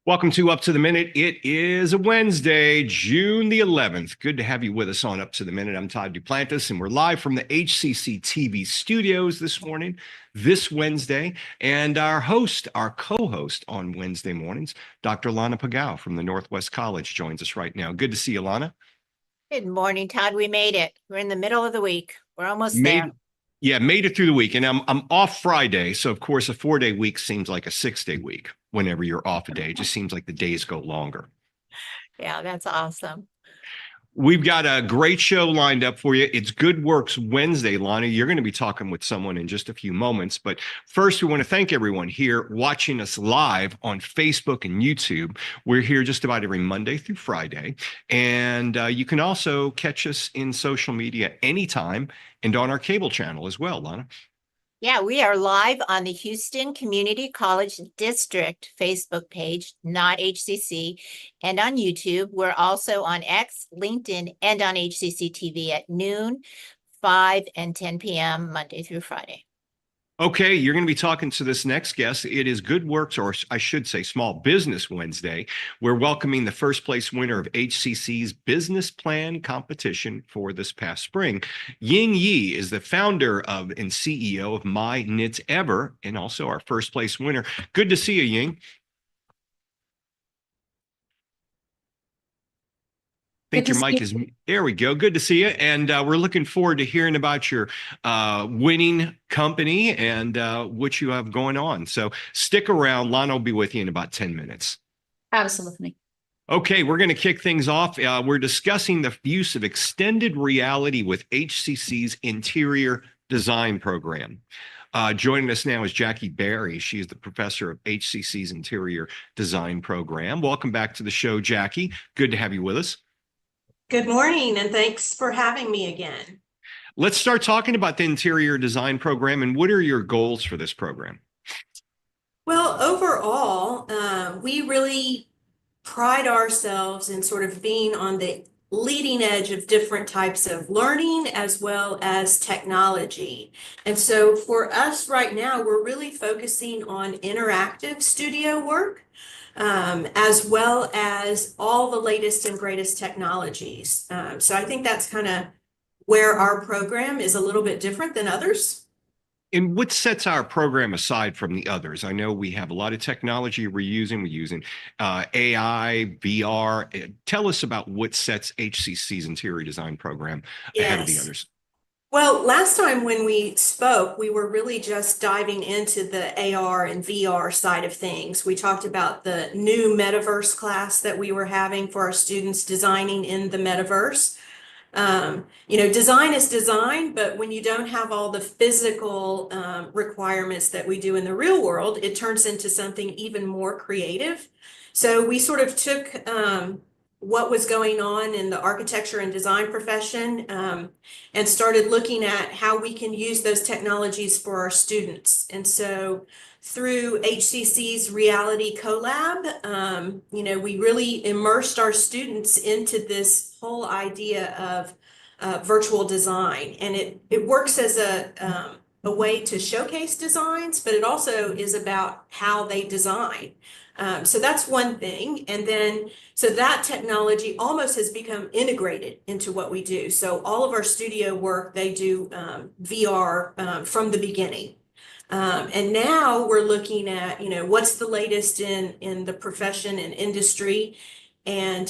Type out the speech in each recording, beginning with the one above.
Welcome to Up to the Minute. It is a Wednesday, June the 11th. Good to have you with us on Up to the Minute. I'm Todd Duplantis, and we're live from the HCC TV studios this Wednesday. And our co-host on Wednesday mornings, Dr. Lana Pagao from the Northwest College joins us right now. Good to see you, Lana. Good morning, Todd. We made it. We're in the middle of the week. We're almost there. Yeah, made it through the week. And I'm off Friday. So, of course, a 4-day week seems like a 6-day week. Whenever you're off a day, it just seems like the days go longer. Yeah, that's awesome. We've got a great show lined up for you. It's Good Works Wednesday, Lana. You're going to be talking with someone in just a few moments. But first, we want to thank everyone here watching us live on Facebook and YouTube. We're here just about every Monday through Friday. And you can also catch us in social media anytime and on our cable channel as well, Lana. Yeah, we are live on the Houston Community College District Facebook page, not HCC, and on YouTube. We're also on X, LinkedIn, and on HCCTV at noon, 5 and 10 p.m. Monday through Friday. Okay, you're going to be talking to this next guest. It is Good Works, or I should say Small Business Wednesday. We're welcoming the first place winner of HCC's Business Plan Competition for this past spring. Ying Yi is the founder of and CEO of MY Knitever, and also our first place winner. Good to see you, Ying. I think your mic is, there we go. Good to see you. And we're looking forward to hearing about your winning company and what you have going on. So stick around. Lana will be with you in about 10 minutes. Absolutely. Okay, we're going to kick things off. We're discussing the use of extended reality with HCC's interior design program. Joining us now is Jackie Berry. She's the professor of HCC's interior design program. Welcome back to the show, Jackie. Good to have you with us. Good morning, and thanks for having me again. Let's start talking about the interior design program, and what are your goals for this program? Well, overall, we really pride ourselves in sort of being on the leading edge of different types of learning as well as technology. And so for us right now, we're really focusing on interactive studio work, as well as all the latest and greatest technologies. So I think that's kind of where our program is a little bit different than others. And what sets our program aside from the others? I know we have a lot of technology we're using. AI, VR. Tell us about what sets HCC's interior design program ahead of the others. Well, last time when we spoke, we were really just diving into the AR and VR side of things. We talked about the new metaverse class that we were having for our students designing in the metaverse. Design is design, but when you don't have all the physical requirements that we do in the real world, it turns into something even more creative. So we sort of took what was going on in the architecture and design profession and started looking at how we can use those technologies for our students. And so through HCC's Reality Collab, we really immersed our students into this whole idea of virtual design. And it works as a way to showcase designs, but it also is about how they design. So that's one thing. And then, so that technology almost has become integrated into what we do. So all of our studio work, they do VR from the beginning. And now we're looking at, what's the latest in the profession and industry. And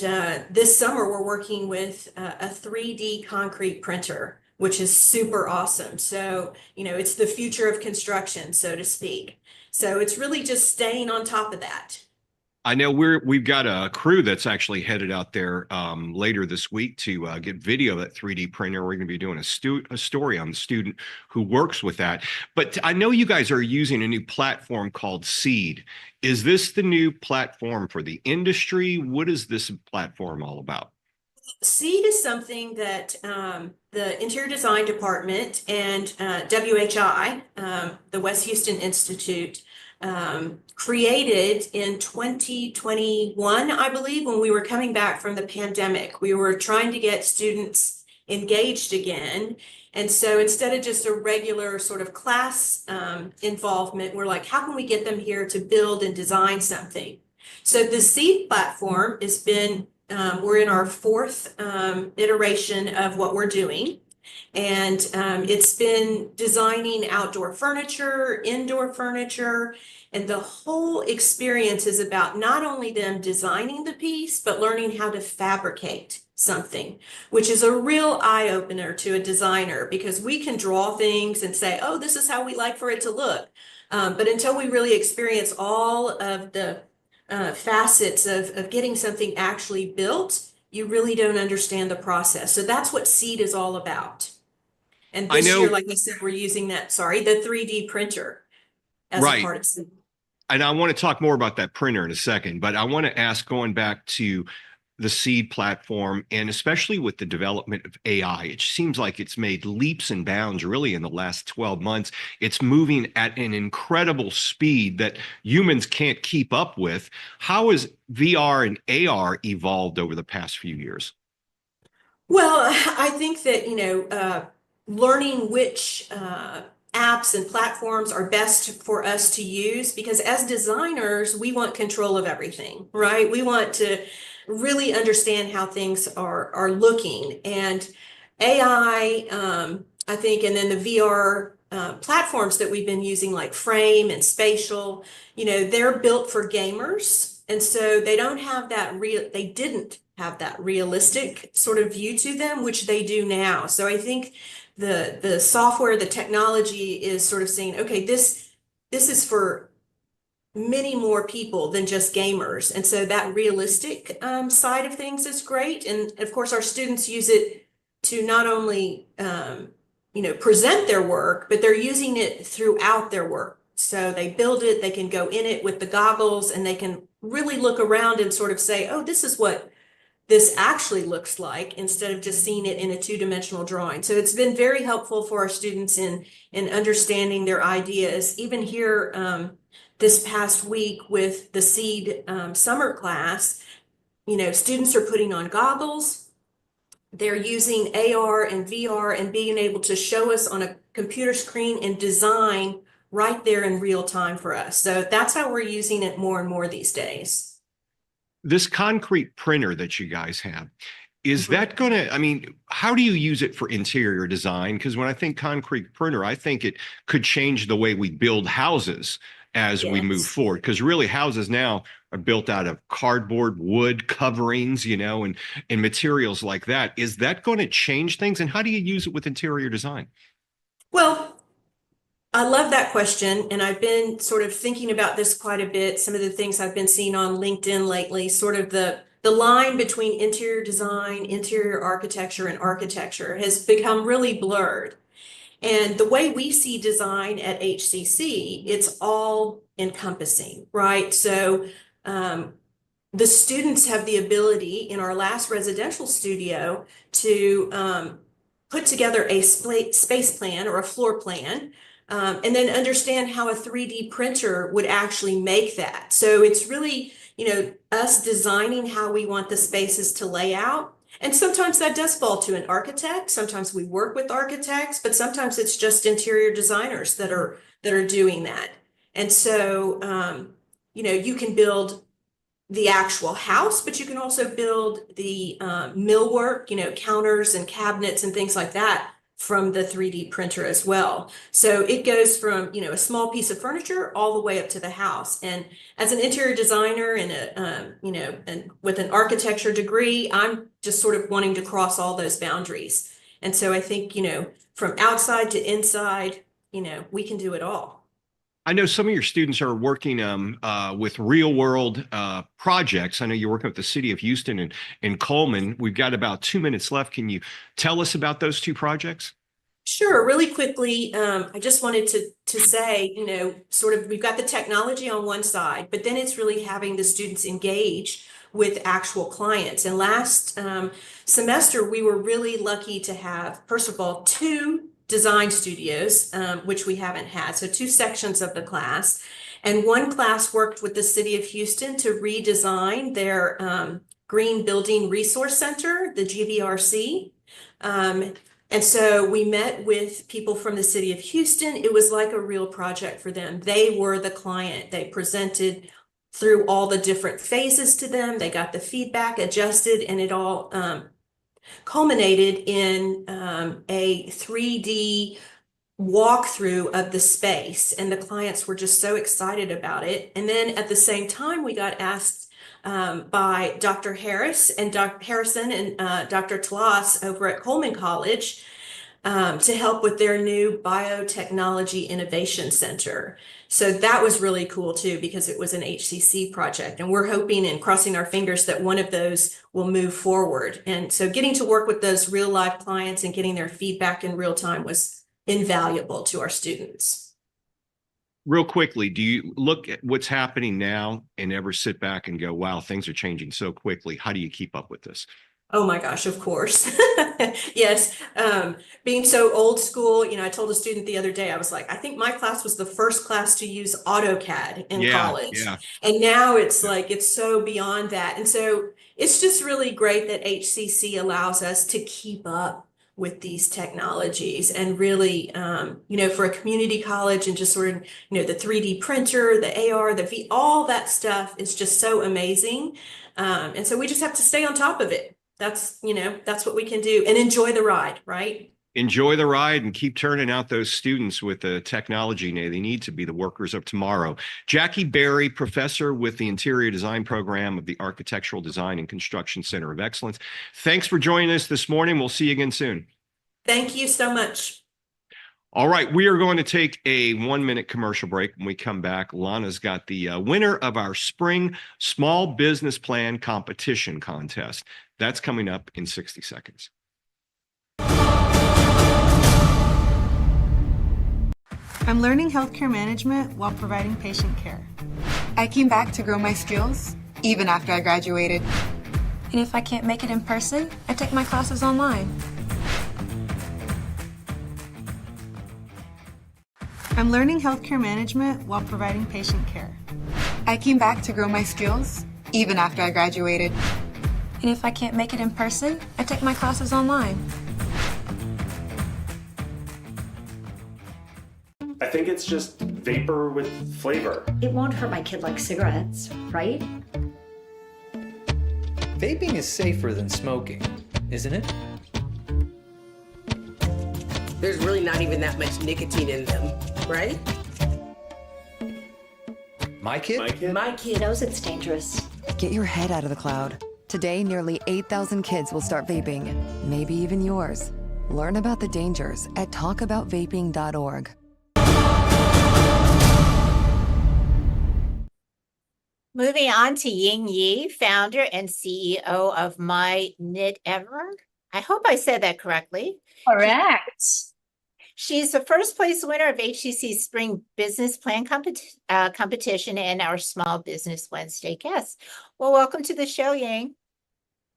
this summer we're working with a 3D concrete printer, which is super awesome. So, it's the future of construction, so to speak. So it's really just staying on top of that. I know we've got a crew that's actually headed out there later this week to get video of that 3D printer. We're going to be doing a story on the student who works with that. But I know you guys are using a new platform called Seed. Is this the new platform for the industry? What is this platform all about? Seed is something that the Interior Design Department and WHI, the West Houston Institute, created in 2021, I believe, when we were coming back from the pandemic. We were trying to get students engaged again. And so instead of just a regular sort of class involvement, we're like, how can we get them here to build and design something? So the seed platform has been, we're in our fourth iteration of what we're doing. And it's been designing outdoor furniture, indoor furniture, and the whole experience is about not only them designing the piece, but learning how to fabricate something, which is a real eye opener to a designer because we can draw things and say, oh, this is how we like for it to look. But until we really experience all of the facets of getting something actually built, you really don't understand the process. So that's what SEED is all about. And I this year, know, like I said, we're using that, the 3D printer as a right. part of SEED. And I want to talk more about that printer in a second, but I want to ask, going back to the seed platform, and especially with the development of AI, it seems like it's made leaps and bounds really in the last 12 months. It's moving at an incredible speed that humans can't keep up with. How has VR and AR evolved over the past few years? Well, I think that, learning which apps and platforms are best for us to use, because as designers, we want control of everything, right? We want to really understand how things are looking. And AI, I think, and then the VR platforms that we've been using, like Frame and Spatial, they're built for gamers. And so they don't have they didn't have that realistic sort of view to them, which they do now. So I think the software, the technology is sort of saying, okay, this is for many more people than just gamers. And so that realistic side of things is great. And of course, our students use it to not only present their work, but they're using it throughout their work. So they build it, they can go in it with the goggles, and they can really look around and sort of say, oh, this is what this actually looks like, instead of just seeing it in a two-dimensional drawing. So it's been very helpful for our students in understanding their ideas. Even here this past week with the SEED summer class, students are putting on goggles. They're using AR and VR and being able to show us on a computer screen and design right there in real time for us. So that's how we're using it more and more these days. This concrete printer that you guys have, is that going to, I mean, how do you use it for interior design? Because when I think concrete printer, I think it could change the way we build houses as we move Yes. forward. Because really, houses now are built out of cardboard, wood coverings, and materials like that. Is that going to change things? And how do you use it with interior design? Well, I love that question, and I've been sort of thinking about this quite a bit. Some of the things I've been seeing on LinkedIn lately, sort of the line between interior design, interior architecture, and architecture has become really blurred. And the way we see design at HCC, it's all encompassing, right? So the students have the ability in our last residential studio to put together a space plan or a floor plan, and then understand how a 3D printer would actually make that. So it's really, us designing how we want the spaces to lay out. And sometimes that does fall to an architect. Sometimes we work with architects, but sometimes it's just interior designers that are doing that. And so, you can build the actual house, but you can also build the millwork, counters and cabinets and things like that from the 3D printer as well. So it goes from, a small piece of furniture all the way up to the house. And as an interior designer and and with an architecture degree, I'm just sort of wanting to cross all those boundaries. And so I think, from outside to inside, we can do it all. I know some of your students are working with real world projects. I know you're working with the city of Houston and Coleman. We've got about 2 minutes left. Can you tell us about those two projects? Sure, really quickly, I just wanted to say, sort of we've got the technology on one side, but then it's really having the students engage with actual clients. And last semester, we were really lucky to have, first of all, 2 design studios, which we haven't had. So 2 sections of the class. And one class worked with the city of Houston to redesign their Green Building Resource Center, the GBRC. And so we met with people from the city of Houston. It was like a real project for them. They were the client. They presented through all the different phases to them. They got the feedback adjusted, and it all culminated in a 3D walkthrough of the space, and the clients were just so excited about it. And then at the same time, we got asked by Dr. Harrison and Dr. Tlass over at Coleman College to help with their new Biotechnology Innovation Center. So that was really cool too, because it was an HCC project, and we're hoping and crossing our fingers that one of those will move forward. And so getting to work with those real life clients and getting their feedback in real time was invaluable to our students. Real quickly, do you look at what's happening now and ever sit back and go, wow, things are changing so quickly? How do you keep up with this? Oh my gosh, of course. Yes. Being so old school, I told a student the other day, I was like, I think my class was the first class to use AutoCAD in college. Yeah. And now it's like, it's so beyond that. And so it's just really great that HCC allows us to keep up with these technologies, and really, for a community college, and just sort of, the 3D printer, the AR, the V, all that stuff is just so amazing. And so we just have to stay on top of it. That's what we can do, and enjoy the ride, right? Enjoy the ride and keep turning out those students with the technology they need to be the workers of tomorrow. Jackie Berry, professor with the Interior Design Program of the Architectural Design and Construction Center of Excellence. Thanks for joining us this morning. We'll see you again soon. Thank you so much. All right, we are going to take a 1-minute commercial break. When we come back, Lana's got the winner of our spring Small Business Plan Competition contest. That's coming up in 60 seconds. I'm learning healthcare management while providing patient care. I came back to grow my skills, even after I graduated. And if I can't make it in person, I take my classes online. I'm learning healthcare management while providing patient care. I came back to grow my skills, even after I graduated. And if I can't make it in person, I take my classes online. I think it's just vapor with flavor. It won't hurt my kid like cigarettes, right? Vaping is safer than smoking, isn't it? There's really not even that much nicotine in them, right? My kid? My kid knows it's dangerous. Get your head out of the cloud. Today, nearly 8,000 kids will start vaping, maybe even yours. Learn about the dangers at talkaboutvaping.org. Moving on to Ying Yi, founder and CEO of MY Knitever. I hope I said that correctly. Correct. She's the first place winner of HCC's Spring Business Plan Competition and our Small Business Wednesday guest. Well, welcome to the show, Ying.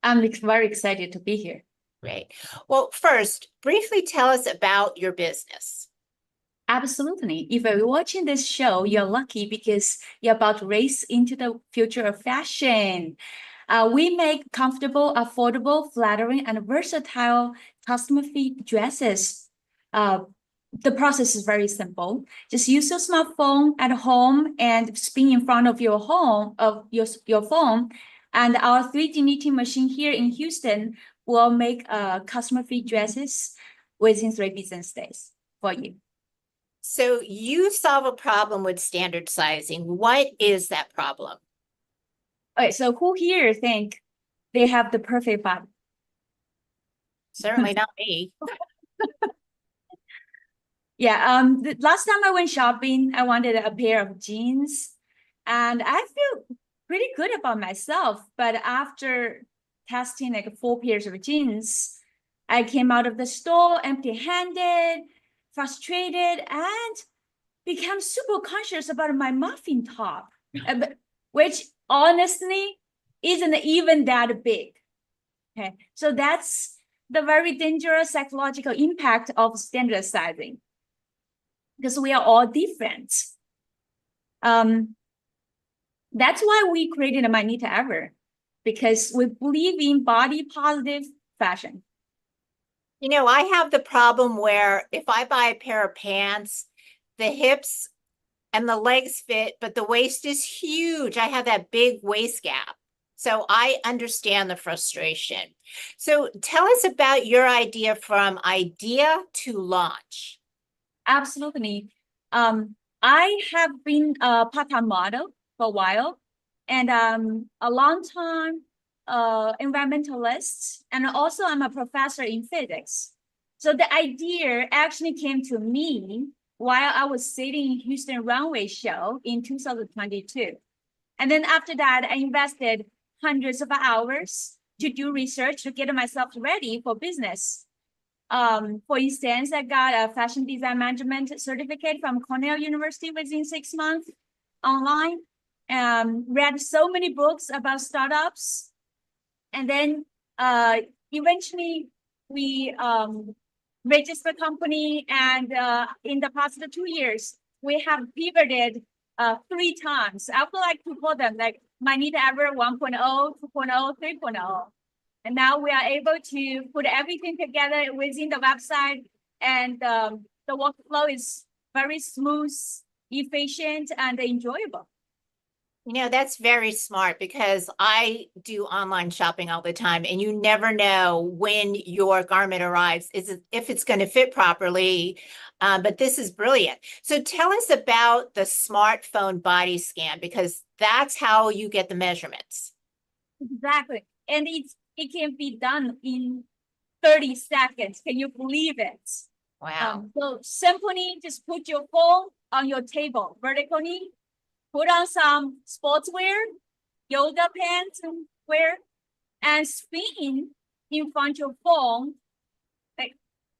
I'm very excited to be here. Great. Well, first, briefly tell us about your business. Absolutely. If you're watching this show, you're lucky because you're about to race into the future of fashion. We make comfortable, affordable, flattering, and versatile customer-fit dresses. The process is very simple. Just use your smartphone at home and spin in front of your phone. And our 3D knitting machine here in Houston will make customer-fit dresses within 3 business days for you. So you solve a problem with standard sizing. What is that problem? Okay, so who here think they have the perfect body? Certainly not me. Yeah, the last time I went shopping, I wanted a pair of jeans, and I feel pretty good about myself. But after testing like 4 pairs of jeans, I came out of the store empty-handed, frustrated, and became super conscious about my muffin top, which honestly isn't even that big. Okay, so that's the very dangerous psychological impact of standard sizing, because we are all different. That's why we created MY Knitever, because we believe in body positive fashion. You know, I have the problem where if I buy a pair of pants, the hips and the legs fit, but the waist is huge. I have that big waist gap. So I understand the frustration. So tell us about your idea from idea to launch. Absolutely. I have been a part-time model for a while, and a long time environmentalist, and also I'm a professor in physics. So the idea actually came to me while I was sitting in Houston runway show in 2022. And then after that, I invested hundreds of hours to do research to get myself ready for business. For instance, I got a fashion design management certificate from Cornell University within 6 months online. Read so many books about startups. And then eventually we registered a company, and in the past 2 years, we have pivoted 3 times. I would like to call them like MY Knitever 1.0, 2.0, 3.0. And now we are able to put everything together within the website, and the workflow is very smooth, efficient, and enjoyable. You know, that's very smart because I do online shopping all the time, and you never know when your garment arrives, if it's going to fit properly. But this is brilliant. So tell us about the smartphone body scan, because that's how you get the measurements. Exactly. And it can be done in 30 seconds. Can you believe it? Wow. So simply just put your phone on your table vertically, put on some sportswear, yoga pants and wear, and spin in front of your phone.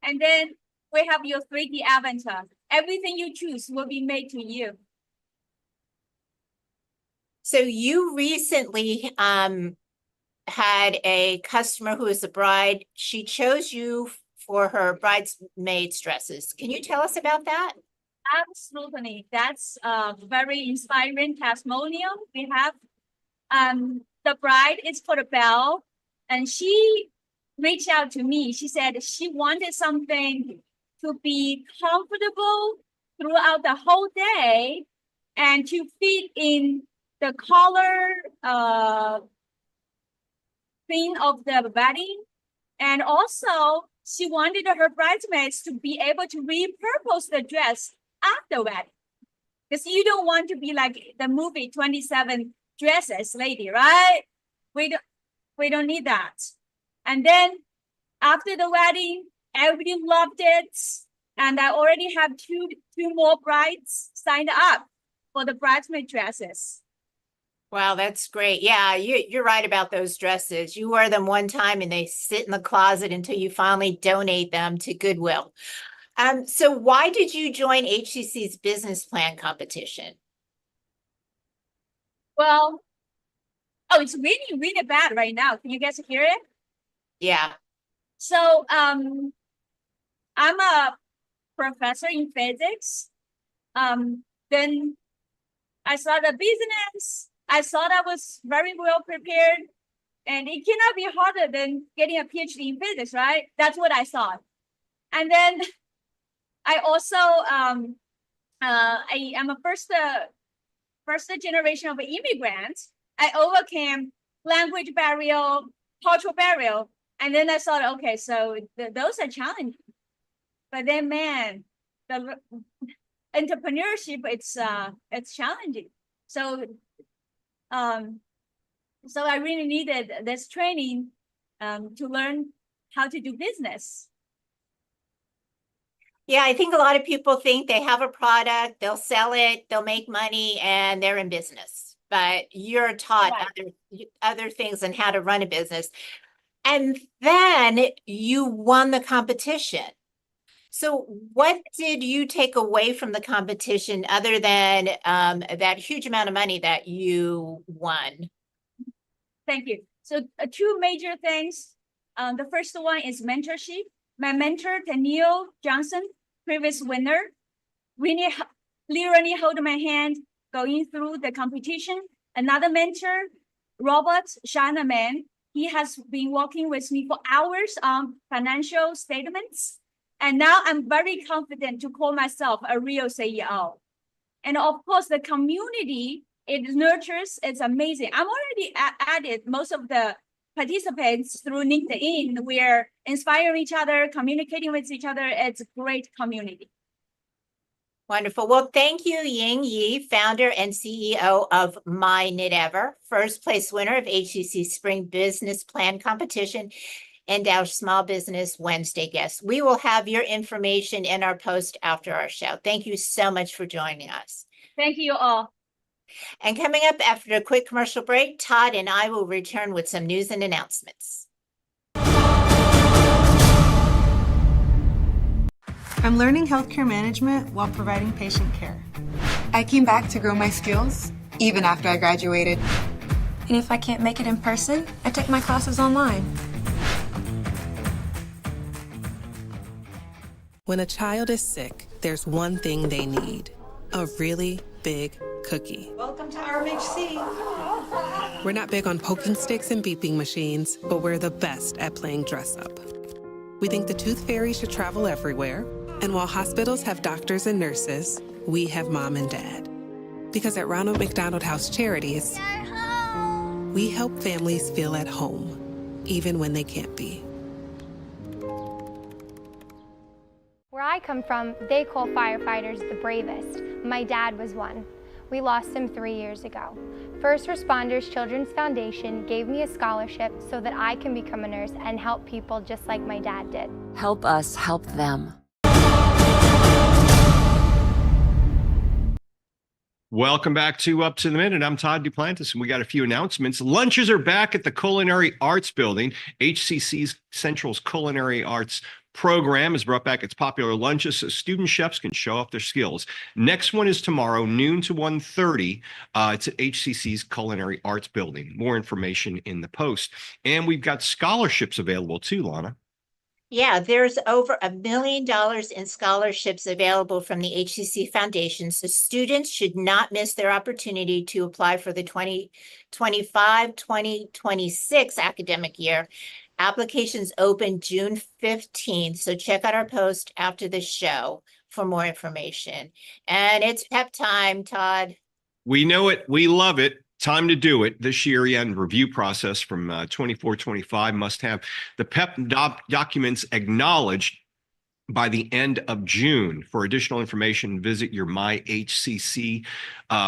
And then we have your 3D avatar. Everything you choose will be made to you. So you recently had a customer who is a bride. She chose you for her bridesmaids dresses. Can you tell us about that? Absolutely. That's a very inspiring testimonial. We have the bride is for the bell, and she reached out to me. She said she wanted something to be comfortable throughout the whole day and to fit in the color theme of the wedding. And also she wanted her bridesmaids to be able to repurpose the dress after wedding. Because you don't want to be like the movie 27 Dresses lady, right? We don't need that. And then after the wedding, everybody loved it. And I already have two more brides signed up for the bridesmaid dresses. Wow, that's great. Yeah, you're right about those dresses. You wear them one time and they sit in the closet until you finally donate them to Goodwill. So why did you join HCC's Business Plan Competition? Well, oh, it's really, really bad right now. Can you guys hear it? Yeah. So I'm a professor in physics. Then I started a business. I thought I was very well prepared, and it cannot be harder than getting a PhD in physics, right? That's what I thought. And then I also I am a first generation of immigrants. I overcame language barrier, cultural barrier, and then I thought, okay, so those are challenging. But then, man, the entrepreneurship, it's challenging. So so I really needed this training to learn how to do business. Yeah, I think a lot of people think they have a product, they'll sell it, they'll make money, and they're in business. But you're taught other things on how to run a business. And then you won the competition. So what did you take away from the competition other than that huge amount of money that you won? Thank you. So 2 major things. The first one is mentorship. My mentor, Daniel Johnson, previous winner, really literally hold my hand going through the competition. Another mentor, Robert Shanaman, he has been working with me for hours on financial statements. And now I'm very confident to call myself a real CEO. And of course, the community, it nurtures, it's amazing. I'm already added most of the participants through LinkedIn. We're inspiring each other, communicating with each other. It's a great community. Wonderful. Well, thank you, Ying Yi, founder and CEO of MY Knitever, first place winner of HCC Spring Business Plan Competition, and our Small Business Wednesday guest. We will have your information in our post after our show. Thank you so much for joining us. Thank you all. And coming up after a quick commercial break, Todd and I will return with some news and announcements. I'm learning healthcare management while providing patient care. I came back to grow my skills, even after I graduated. And if I can't make it in person, I take my classes online. When a child is sick, there's one thing they need: a really big cookie. Welcome to RMHC. We're not big on poking sticks and beeping machines, but we're the best at playing dress up. We think the tooth fairy should travel everywhere, and while hospitals have doctors and nurses, we have mom and dad. Because at Ronald McDonald House Charities, we help families feel at home, even when they can't be. Where I come from, they call firefighters the bravest. My dad was one. We lost him 3 years ago. First Responders Children's Foundation gave me a scholarship so that I can become a nurse and help people just like my dad did. Help us help them. Welcome back to Up to the Minute. I'm Todd Duplantis, and we got a few announcements. Lunches are back at the Culinary Arts Building. HCC's Central's Culinary Arts program has brought back its popular lunches so student chefs can show off their skills. Next one is tomorrow, noon to 1:30. It's at HCC's Culinary Arts Building. More information in the post. And we've got scholarships available too, Lana. Yeah, there's over $1 million in scholarships available from the HCC Foundation, so students should not miss their opportunity to apply for the 2025-2026 academic year. Applications open June 15th, so check out our post after the show for more information. And it's pep time, Todd. We know it. We love it. Time to do it. This year end review process from 24-25 must have the PEP documents acknowledged by the end of June. For additional information, visit your My HCC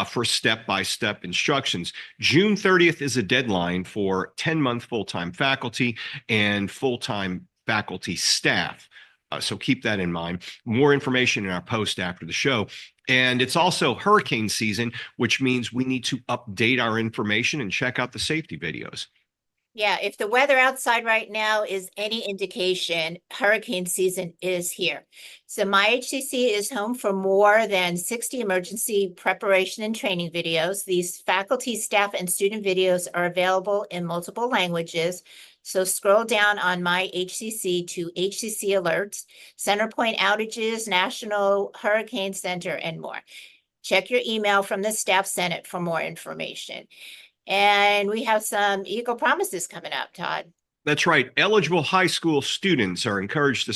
for step-by-step instructions. June 30th is a deadline for 10-month full-time faculty and full-time faculty staff. So keep that in mind. More information in our post after the show. And it's also hurricane season, which means we need to update our information and check out the safety videos. Yeah, if the weather outside right now is any indication, hurricane season is here. So My HCC is home for more than 60 emergency preparation and training videos. These faculty, staff, and student videos are available in multiple languages. So scroll down on My HCC to HCC alerts, center point outages, National Hurricane Center, and more. Check your email from the Staff Senate for more information. And we have some Eagle Promises coming up, Todd. That's right. Eligible high school students are encouraged to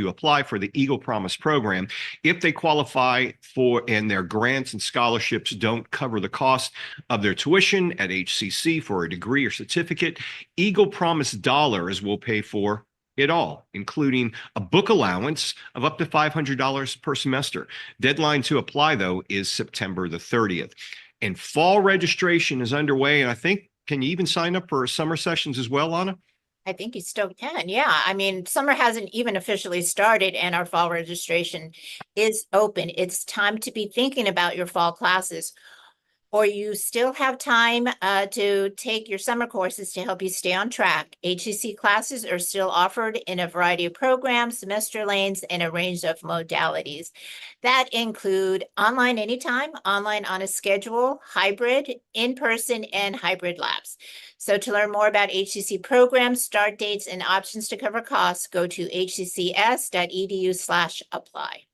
apply for the Eagle Promise program if they qualify for and their grants and scholarships don't cover the cost of their tuition at HCC for a degree or certificate. Eagle Promise dollars will pay for it all, including a book allowance of up to $500 per semester. Deadline to apply, though, is September the 30th. And fall registration is underway. And I think, can you even sign up for summer sessions as well, Lana? I think you still can. Yeah. I mean, summer hasn't even officially started and our fall registration is open. It's time to be thinking about your fall classes, or you still have time to take your summer courses to help you stay on track. HCC classes are still offered in a variety of programs, semester lanes, and a range of modalities that include online anytime, online on a schedule, hybrid, in-person, and hybrid labs. So to learn more about HCC programs, start dates, and options to cover costs, go to hccs.edu/apply.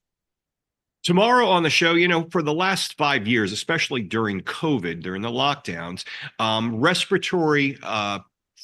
Tomorrow on the show, for the last 5 years, especially during COVID, during the lockdowns, respiratory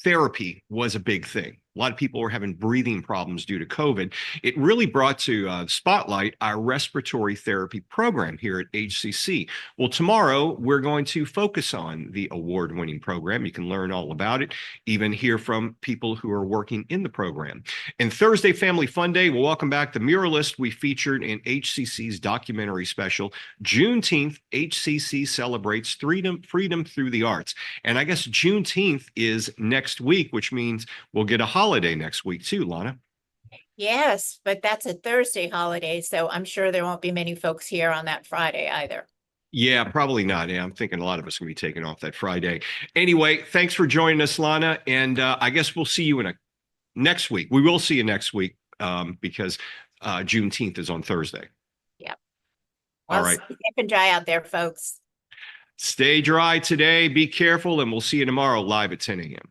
therapy was a big thing. A lot of people were having breathing problems due to COVID. It really brought to spotlight our respiratory therapy program here at HCC. Well, tomorrow we're going to focus on the award-winning program. You can learn all about it, even hear from people who are working in the program. And Thursday, Family Fun Day, we'll welcome back the muralist we featured in HCC's documentary special. Juneteenth, HCC celebrates freedom through the arts. And I guess Juneteenth is next week, which means we'll get a holiday next week too, Lana. Yes, but that's a Thursday holiday, so I'm sure there won't be many folks here on that Friday either. Yeah, probably not. Yeah, I'm thinking a lot of us are going to be taking off that Friday. Anyway, thanks for joining us, Lana. And I guess we'll see you next week. We will see you next week because Juneteenth is on Thursday. Yep. All right. Stay safe and dry out there, folks. Stay dry today. Be careful, and we'll see you tomorrow live at 10 a.m.